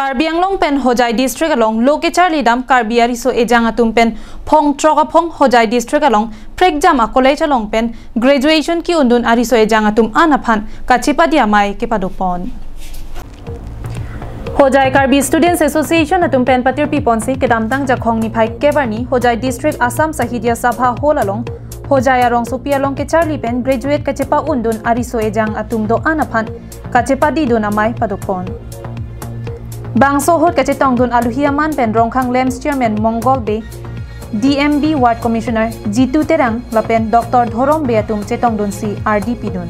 Karbi Anglong pen Hojai district along Loke Charlie Dam Karbi Ariso Ejang atum pen Phong Troka Phong Hojai district along Prek Jama college along pen graduation ki undun Ariso Ejang atum anaphan kachipa dia mai kepadopon. Hojai Karbi Students Association atum pen patir piponsi kedamtang jakhong ni phai kebarni Hojai district Assam Sahitya Sabha hol along Hojai arong supia long ke Charlie pen graduate kachipa undun Ariso Ejang atum do anaphan kachipa di do namai padopon. Bangso hot kacitong dun aluhiaman pen rongkhang lems chairman Mongol Bay DMB Ward Commissioner Jitu Terang lapen Dr. Dhorom Beatum cetong dun si RDP dun.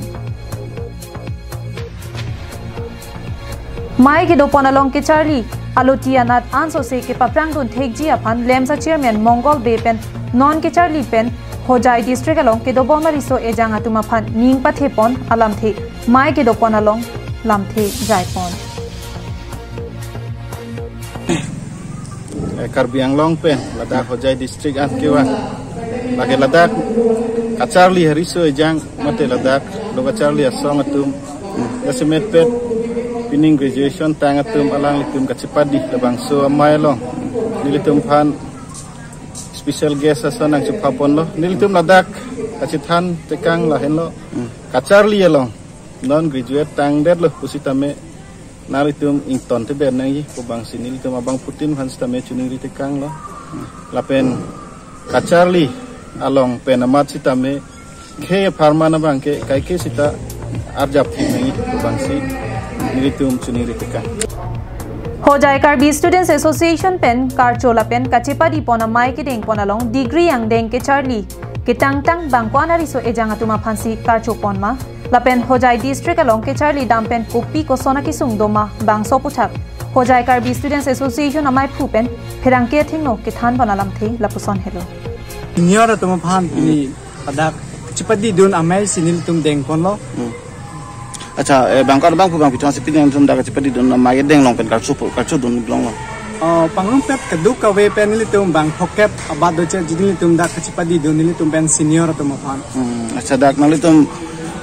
Mai ke dopon along ke Charlie alotianat anso se ke paprang dun thekji aphan lemsa chairman Mongol Bay pen non ke Charlie pen Hojai district along ke dobomari so ejang atuma phan ning pathepon alam the mai ke dopon along lamthe jaipon. Karbi Anglong pen Ladakh Hojai district an kewa lagi Ladakh Kacharli hariso ejang mate Ladakh loga Charli asong atum yasimet pet pining graduation tang atum alang litum kacipadi labangso amai lo nilitum phan special guest asan ang chupapon lo nilitum Ladakh kacithan tekang la hen lo Kacharli lo non graduate tang det lo pusitame nalitum ington te ben nang ko bang sini litum abang Putin han stame chuning ri tekang lo lapen Kacharli along pen amat sitame ke pharma na bang ke kai ke sita arjap nang ko bang si nilitum chuning ri tekang. Hojai Karbi Students Association pen karchola pen kachipa di pona mai ke deng pona long degree yang deng ke Charlie ke tang bang ko anari so ejang atuma phansi karcho pon ma lapen Hojai district along ke Charlie dampen kopi ko sona ki sung doma bang so puthak Hojai Karbi Students Association amai phupen phirang ke thingno ke than banalam the lapuson hello nior atuma phan ni padak chipadi dun amai sinil tum deng pon lo Acha bangkar bang pubang pitang sipin tum daga chipadi dun amai deng long pen karchu dun long lo panglong pet keduk ka we pen nilitum bang phokep abad do che jidilitum dak chipadi dun nilitum pen senior atuma phan acha dak nalitum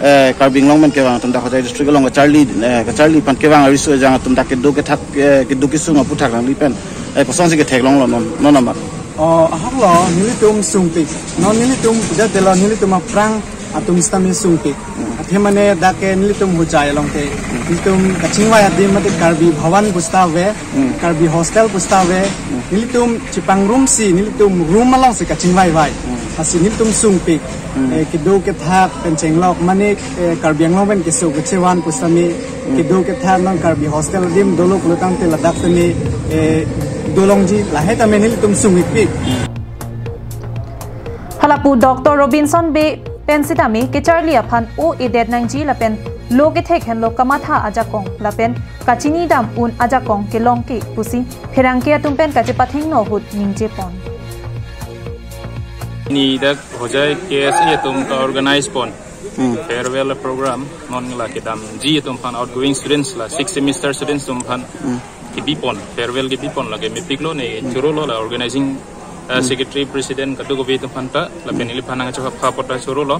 Karbi Anglong men kewang tum dak Hojai district along Charlie pan kewang ariso jang tum dak keduk ke thak keduk ki sunga puthak lang lipen pasong si ke thek long lo non amat ahak lo nilitum sungpik non nilitum puja delo nilitum prang atum stami sungpik athemane dake nilitum Hojai along te nilitum kachingwai adi mate Karbi bhawan pustawe Karbi hostel pustawe nilitum chipang room si nilitum room along se kachingwai vai asi nilitum sungpik kido ke thak penceng lok mane Karbi Anglong ben keso kechewan pustami kido ke thak non Karbi hostel dim dolok lutang te Ladakh tani dolongji lahe ta menil tum sungipik halapu Dr. Robinson Bay pensitami ke Charlie aphan o edet nangji lapen loge thek hen lo kamatha ajakong lapen kachini dam un ajakong ke longki pusi phirang ke tumpen kachipathing no hut ningje pon ni dak Hojai KSE tum ka organize pon farewell program non la ke dam ji tum pan outgoing students la 6 semester students tum pan ke bipon farewell ke bipon la ke mipiklo ne churo la organizing secretary president kadu ko tum pan ka la penili panang cha pha pota churo lo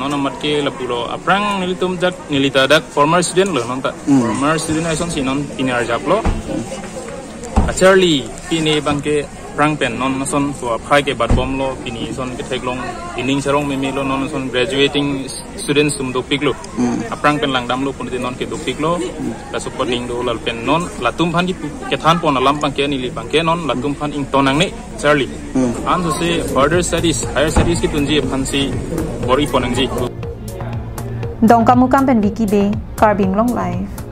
non mat ke la pulo aprang nilitum jak nilita dak former student lo non ta former student aison si non pinar japlo Charlie pini bangke prang pen non son so phai ke bat bom lo pini son ke theklong ining sarong me lo non son graduating students tum do piklo aprang pen langdam lo pun non ke do piklo la supporting do lal pen non latum phan ki ke than pon alam pang ke ni li pang ke non latum phan ing tonang ne Charlie an so se further studies higher studies ki tunji phan si bori ponang ji dongkamu kampen wiki be Karbi Anglong live